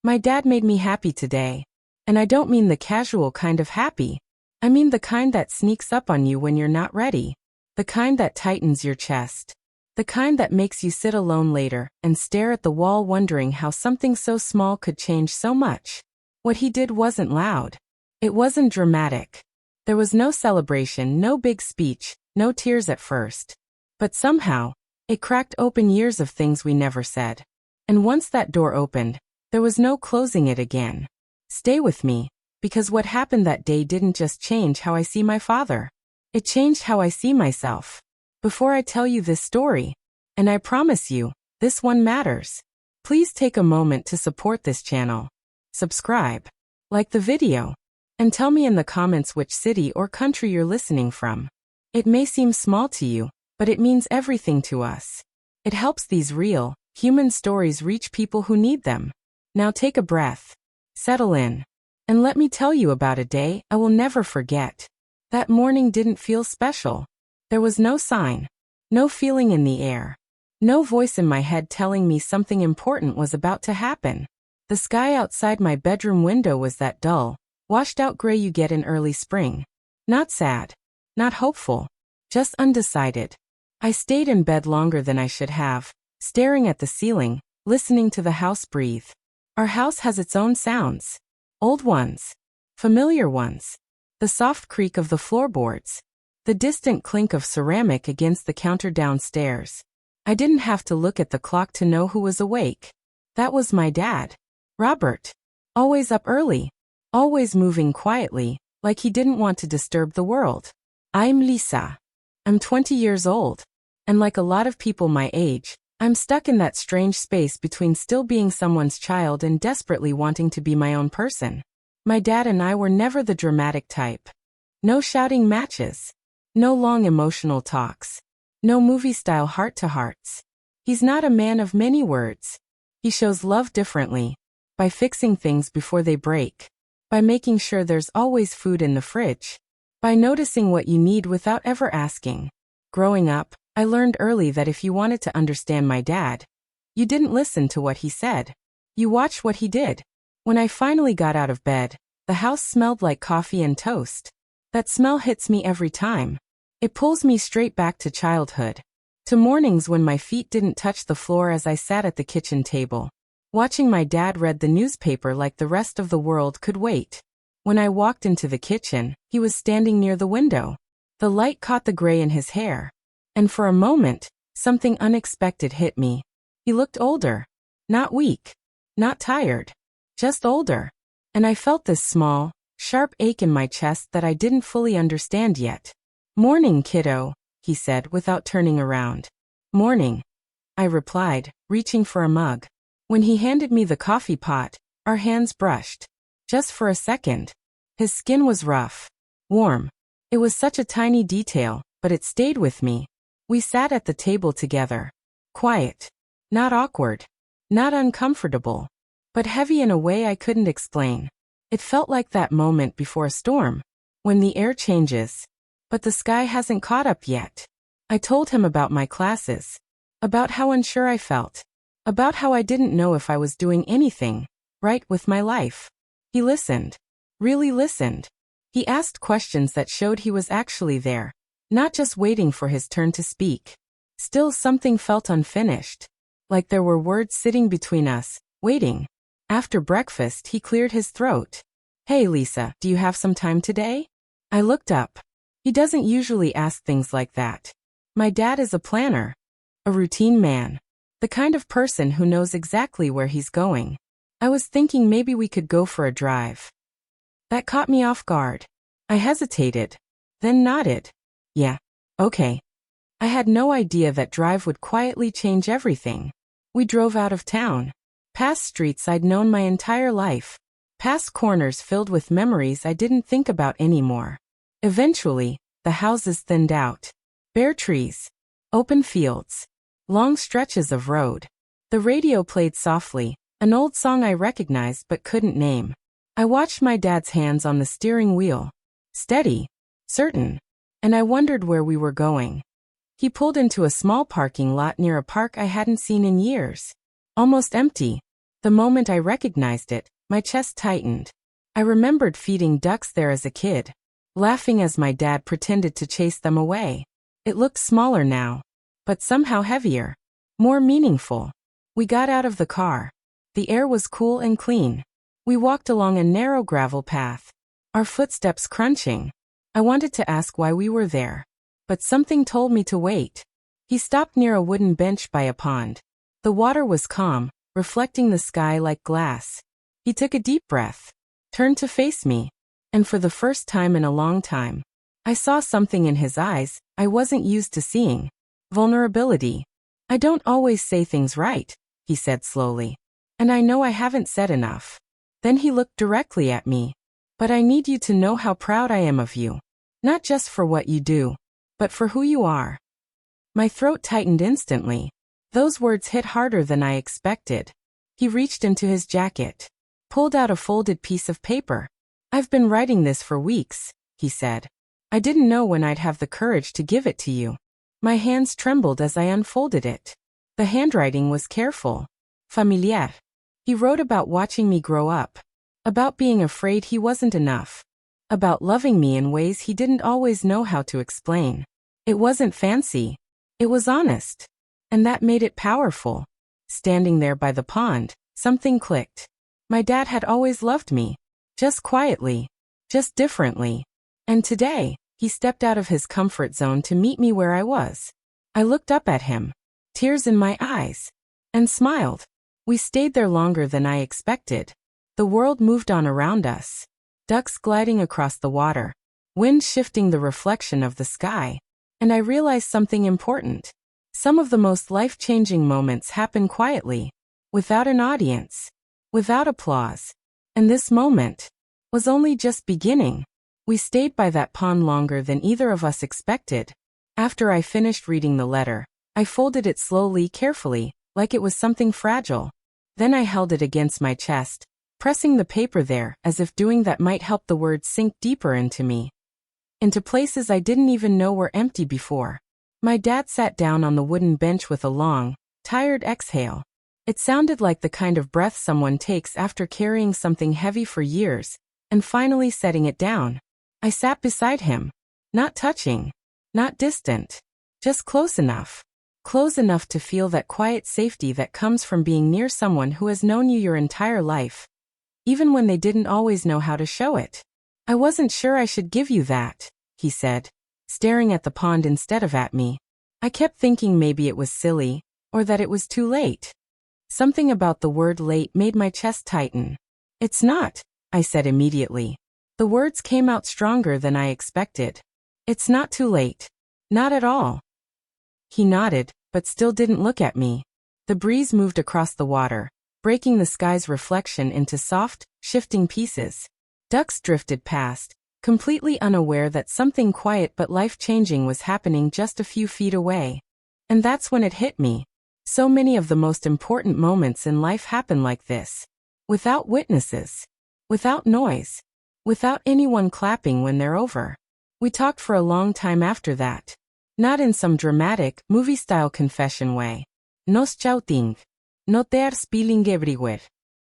My dad made me happy today. And I don't mean the casual kind of happy. I mean the kind that sneaks up on you when you're not ready. The kind that tightens your chest. The kind that makes you sit alone later and stare at the wall wondering how something so small could change so much. What he did wasn't loud. It wasn't dramatic. There was no celebration, no big speech, no tears at first. But somehow, it cracked open years of things we never said. And once that door opened, there was no closing it again. Stay with me, because what happened that day didn't just change how I see my father. It changed how I see myself. Before I tell you this story, and I promise you, this one matters, please take a moment to support this channel. Subscribe, like the video, and tell me in the comments which city or country you're listening from. It may seem small to you, but it means everything to us. It helps these real, human stories reach people who need them. Now take a breath, settle in, and let me tell you about a day I will never forget. That morning didn't feel special. There was no sign, no feeling in the air, no voice in my head telling me something important was about to happen. The sky outside my bedroom window was that dull, washed-out gray you get in early spring. Not sad, not hopeful, just undecided. I stayed in bed longer than I should have, staring at the ceiling, listening to the house breathe. Our house has its own sounds. Old ones. Familiar ones. The soft creak of the floorboards. The distant clink of ceramic against the counter downstairs. I didn't have to look at the clock to know who was awake. That was my dad. Robert. Always up early. Always moving quietly, like he didn't want to disturb the world. I'm Lisa. I'm 20 years old. And like a lot of people my age, I'm stuck in that strange space between still being someone's child and desperately wanting to be my own person. My dad and I were never the dramatic type. No shouting matches. No long emotional talks. No movie-style heart-to-hearts. He's not a man of many words. He shows love differently. By fixing things before they break. By making sure there's always food in the fridge. By noticing what you need without ever asking. Growing up, I learned early that if you wanted to understand my dad, you didn't listen to what he said. You watched what he did. When I finally got out of bed, the house smelled like coffee and toast. That smell hits me every time. It pulls me straight back to childhood. To mornings when my feet didn't touch the floor as I sat at the kitchen table. Watching my dad read the newspaper like the rest of the world could wait. When I walked into the kitchen, he was standing near the window. The light caught the gray in his hair. And for a moment, something unexpected hit me. He looked older. Not weak. Not tired. Just older. And I felt this small, sharp ache in my chest that I didn't fully understand yet. "Morning, kiddo," he said without turning around. "Morning," I replied, reaching for a mug. When he handed me the coffee pot, our hands brushed. Just for a second. His skin was rough. Warm. It was such a tiny detail, but it stayed with me. We sat at the table together. Quiet. Not awkward. Not uncomfortable. But heavy in a way I couldn't explain. It felt like that moment before a storm. When the air changes. But the sky hasn't caught up yet. I told him about my classes. About how unsure I felt. About how I didn't know if I was doing anything right with my life. He listened. Really listened. He asked questions that showed he was actually there. Not just waiting for his turn to speak. Still something felt unfinished. Like there were words sitting between us, waiting. After breakfast he cleared his throat. "Hey Lisa, do you have some time today?" I looked up. He doesn't usually ask things like that. My dad is a planner. A routine man. The kind of person who knows exactly where he's going. I was thinking maybe we could go for a drive. That caught me off guard. I hesitated. Then nodded. Yeah, okay. I had no idea that drive would quietly change everything. We drove out of town. Past streets I'd known my entire life. Past corners filled with memories I didn't think about anymore. Eventually, the houses thinned out. Bare trees. Open fields. Long stretches of road. The radio played softly, an old song I recognized but couldn't name. I watched my dad's hands on the steering wheel. Steady. Certain. And I wondered where we were going. He pulled into a small parking lot near a park I hadn't seen in years. Almost empty. The moment I recognized it, my chest tightened. I remembered feeding ducks there as a kid, laughing as my dad pretended to chase them away. It looked smaller now, but somehow heavier, more meaningful. We got out of the car. The air was cool and clean. We walked along a narrow gravel path, our footsteps crunching. I wanted to ask why we were there, but something told me to wait. He stopped near a wooden bench by a pond. The water was calm, reflecting the sky like glass. He took a deep breath, turned to face me, and for the first time in a long time, I saw something in his eyes I wasn't used to seeing. Vulnerability. "I don't always say things right," he said slowly, "and I know I haven't said enough." Then he looked directly at me. "But I need you to know how proud I am of you. Not just for what you do, but for who you are." My throat tightened instantly. Those words hit harder than I expected. He reached into his jacket, pulled out a folded piece of paper. "I've been writing this for weeks," he said. "I didn't know when I'd have the courage to give it to you." My hands trembled as I unfolded it. The handwriting was careful, familiar. He wrote about watching me grow up, about being afraid he wasn't enough, about loving me in ways he didn't always know how to explain. It wasn't fancy. It was honest. And that made it powerful. Standing there by the pond, something clicked. My dad had always loved me. Just quietly. Just differently. And today, he stepped out of his comfort zone to meet me where I was. I looked up at him, tears in my eyes, and smiled. We stayed there longer than I expected. The world moved on around us. Ducks gliding across the water, wind shifting the reflection of the sky. And I realized something important. Some of the most life-changing moments happen quietly, without an audience, without applause. And this moment was only just beginning. We stayed by that pond longer than either of us expected. After I finished reading the letter, I folded it slowly, carefully, like it was something fragile. Then I held it against my chest, pressing the paper there as if doing that might help the words sink deeper into me, into places I didn't even know were empty before. My dad sat down on the wooden bench with a long, tired exhale. It sounded like the kind of breath someone takes after carrying something heavy for years, and finally setting it down. I sat beside him, not touching, not distant, just close enough to feel that quiet safety that comes from being near someone who has known you your entire life, even when they didn't always know how to show it. "I wasn't sure I should give you that," he said, staring at the pond instead of at me. I kept thinking maybe it was silly, or that it was too late. Something about the word late made my chest tighten. "It's not," I said immediately. The words came out stronger than I expected. "It's not too late. Not at all." He nodded, but still didn't look at me. The breeze moved across the water, breaking the sky's reflection into soft, shifting pieces. Ducks drifted past, completely unaware that something quiet but life-changing was happening just a few feet away. And that's when it hit me. So many of the most important moments in life happen like this. Without witnesses. Without noise. Without anyone clapping when they're over. We talked for a long time after that. Not in some dramatic, movie-style confession way. No shouting. No there spilling everywhere.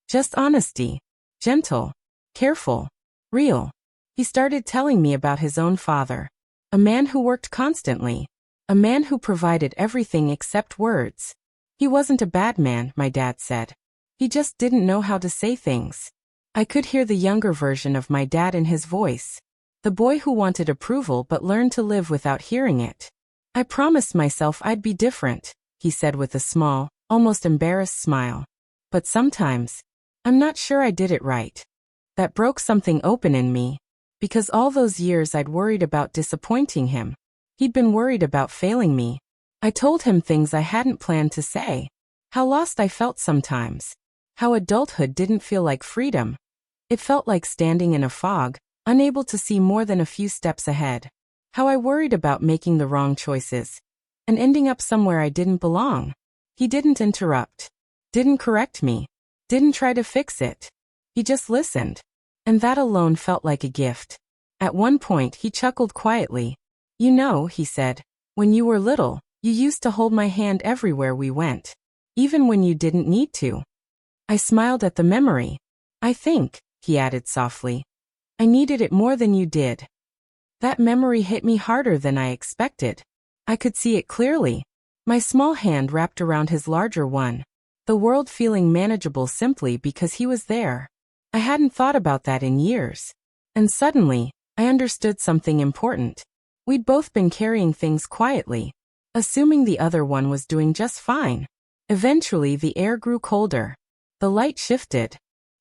Just honesty. Gentle. Careful. Real. He started telling me about his own father. A man who worked constantly. A man who provided everything except words. He wasn't a bad man, my dad said. He just didn't know how to say things. I could hear the younger version of my dad in his voice. The boy who wanted approval but learned to live without hearing it. "I promised myself I'd be different," he said with a small, almost embarrassed smile. "But sometimes, I'm not sure I did it right." That broke something open in me. Because all those years I'd worried about disappointing him. He'd been worried about failing me. I told him things I hadn't planned to say. How lost I felt sometimes. How adulthood didn't feel like freedom. It felt like standing in a fog, unable to see more than a few steps ahead. How I worried about making the wrong choices and ending up somewhere I didn't belong. He didn't interrupt. Didn't correct me. Didn't try to fix it. He just listened. And that alone felt like a gift. At one point he chuckled quietly. "You know," he said, "when you were little, you used to hold my hand everywhere we went. Even when you didn't need to." I smiled at the memory. I think, he added softly, I needed it more than you did. That memory hit me harder than I expected. I could see it clearly. My small hand wrapped around his larger one, the world feeling manageable simply because he was there. I hadn't thought about that in years. And suddenly, I understood something important. We'd both been carrying things quietly, assuming the other one was doing just fine. Eventually, the air grew colder. The light shifted.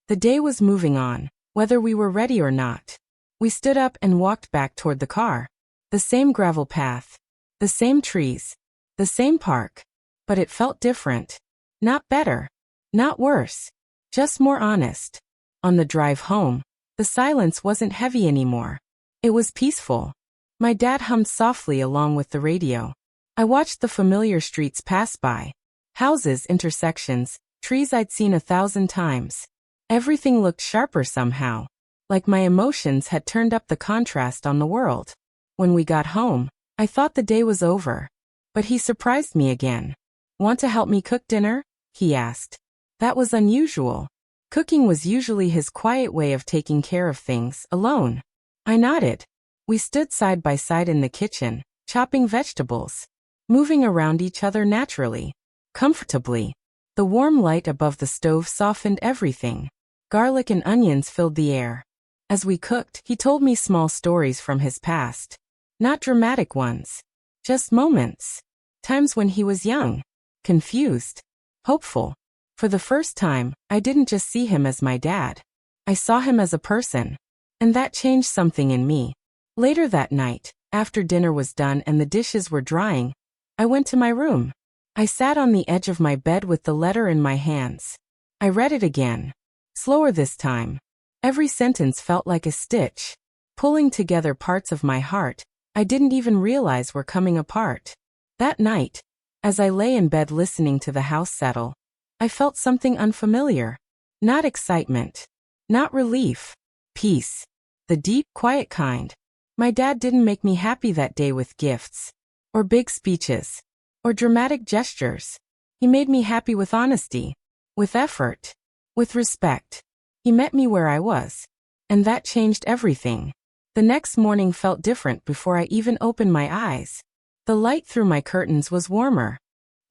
The day was moving on, whether we were ready or not. We stood up and walked back toward the car. The same gravel path. The same trees. The same park. But it felt different. Not better. Not worse. Just more honest. On the drive home, the silence wasn't heavy anymore. It was peaceful. My dad hummed softly along with the radio. I watched the familiar streets pass by. Houses, intersections, trees I'd seen 1,000 times. Everything looked sharper somehow, like my emotions had turned up the contrast on the world. When we got home, I thought the day was over. But he surprised me again. Want to help me cook dinner? He asked. That was unusual. Cooking was usually his quiet way of taking care of things, alone. I nodded. We stood side by side in the kitchen, chopping vegetables, moving around each other naturally, comfortably. The warm light above the stove softened everything. Garlic and onions filled the air. As we cooked, he told me small stories from his past. Not dramatic ones. Just moments. Times when he was young, confused, hopeful. For the first time, I didn't just see him as my dad. I saw him as a person. And that changed something in me. Later that night, after dinner was done and the dishes were drying, I went to my room. I sat on the edge of my bed with the letter in my hands. I read it again. Slower this time. Every sentence felt like a stitch, pulling together parts of my heart I didn't even realize were coming apart. That night, as I lay in bed listening to the house settle, I felt something unfamiliar. Not excitement. Not relief. Peace. The deep, quiet kind. My dad didn't make me happy that day with gifts, or big speeches, or dramatic gestures. He made me happy with honesty, with effort, with respect. He met me where I was. And that changed everything. The next morning felt different before I even opened my eyes. The light through my curtains was warmer.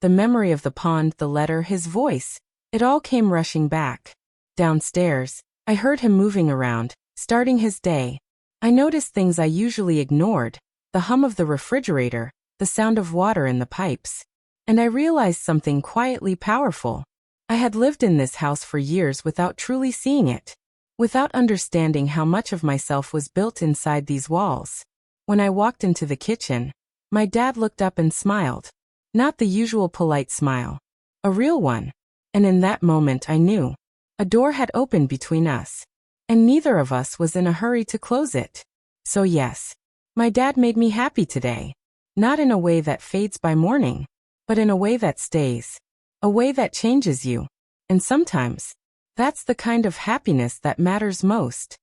The memory of the pond, the letter, his voice, it all came rushing back. Downstairs, I heard him moving around, starting his day. I noticed things I usually ignored, the hum of the refrigerator, the sound of water in the pipes. And I realized something quietly powerful. I had lived in this house for years without truly seeing it, without understanding how much of myself was built inside these walls. When I walked into the kitchen, my dad looked up and smiled. Not the usual polite smile. A real one. And in that moment I knew. A door had opened between us. And neither of us was in a hurry to close it. So yes, my dad made me happy today. Not in a way that fades by morning, but in a way that stays. A way that changes you. And sometimes, that's the kind of happiness that matters most.